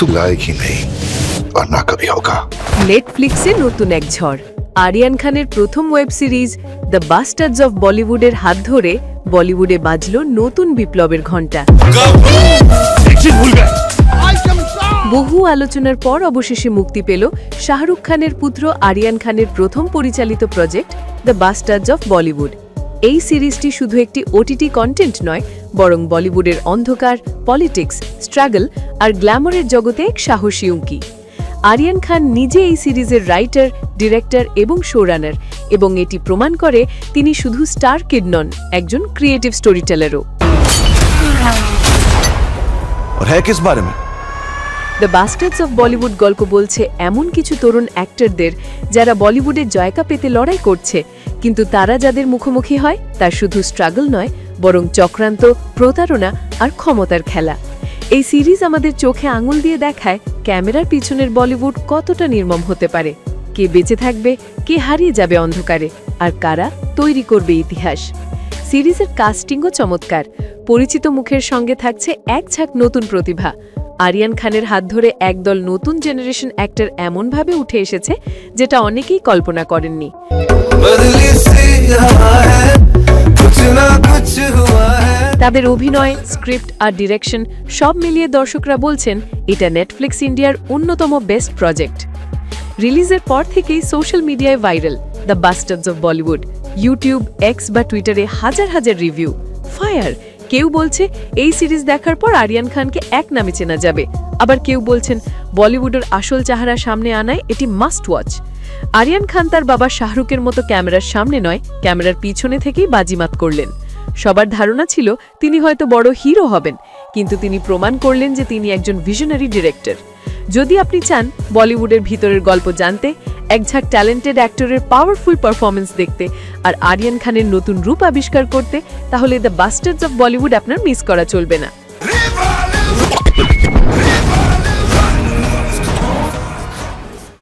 तुम लायक ही नहीं और ना कभी होगा। নেটফ্লিক্সে নতুন এক ঝড়। আরিয়ান খানের প্রথম web series the bastards of বলিউডের হাত ধরে বলিউডে বাজল নতুন বিপ্লবের ঘণ্টা। বহু আলোচনার পর অবশেষে মুক্তি পেল শাহরুখ খানের পুত্র আরিয়ান খানের প্রথম পরিচালিত project the bastards of Bollywood. এই সিরিজটি শুধু একটি ওটিটি কন্টেন্ট নয়, বরং বলিউডের অন্ধকার, পলিটিক্স, স্ট্রাগল আর গ্ল্যামারের জগতে এক সাহসী উঁকি। আরিয়ান খান নিজে এই সিরিজের রাইটার, ডিরেক্টর এবং শোরানার, এবং এটি প্রমাণ করে তিনি শুধু স্টার কিড নন, একজন ক্রিয়েটিভ স্টোরি টেলারও। और है किस बारे में? দ্য বাস্টার্ডস অফ বলিউড গল্প বলছে এমন কিছু তরুণ অ্যাক্টরদের যারা বলিউডের জয়কা পেতে লড়াই করছে, কিন্তু তারা যাদের মুখোমুখি হয় তা শুধু স্ট্রাগল নয়, বরং চক্রান্ত, প্রতারণা আর ক্ষমতার খেলা। এই সিরিজ আমাদের চোখে আঙুল দিয়ে দেখায় ক্যামেরার পিছনের বলিউড কতটা নির্মম হতে পারে, কে বেঁচে থাকবে, কে হারিয়ে যাবে অন্ধকারে, আর কারা তৈরি করবে ইতিহাস। সিরিজের কাস্টিংও চমৎকার। পরিচিত মুখের সঙ্গে থাকছে এক ঝাঁক নতুন প্রতিভা। আরিয়ান খানের হাত ধরে একদল নতুন জেনারেশন অ্যাক্টর এমনভাবে উঠে এসেছে যেটা অনেকেই কল্পনা করেননি। তাদের অভিনয়, স্ক্রিপ্ট আর ডিরেকশন সব মিলিয়ে দর্শকরা বলছেন এটা নেটফ্লিক্স ইন্ডিয়ার অন্যতম বেস্ট প্রজেক্ট। রিলিজের পর থেকেই সোশ্যাল মিডিয়ায় viral the bastards of Bollywood. YouTube, X বা টুইটারে হাজার হাজার রিভিউ, ফায়ার। কেউ বলছে এই সিরিজ দেখার পর আরিয়ান খানকে এক নামে চেনা যাবে, আবার কেউ বলছেন বলিউডের আসল চেহারা সামনে আনায় এটি মাস্ট ওয়াচ। আরিয়ান খান তার বাবা শাহরুখের মতো ক্যামেরার সামনে নয়, ক্যামেরার পিছনে থেকেই বাজিমাত করলেন। সবার ধারণা ছিল তিনি হয়তো বড় হিরো হবেন, কিন্তু তিনি প্রমাণ করলেন যে তিনি একজন ভিশনারি ডিরেক্টর। যদি আপনি চান বলিউডের ভিতরের গল্প জানতে, একঝাঁক ট্যালেন্টেড অ্যাক্টরের পাওয়ারফুল পারফরমেন্স দেখতে আর আরিয়ান খানের নতুন রূপ আবিষ্কার করতে, তাহলে দ্য বাস্টার্ডস অফ বলিউড আপনার মিস করা চলবে না।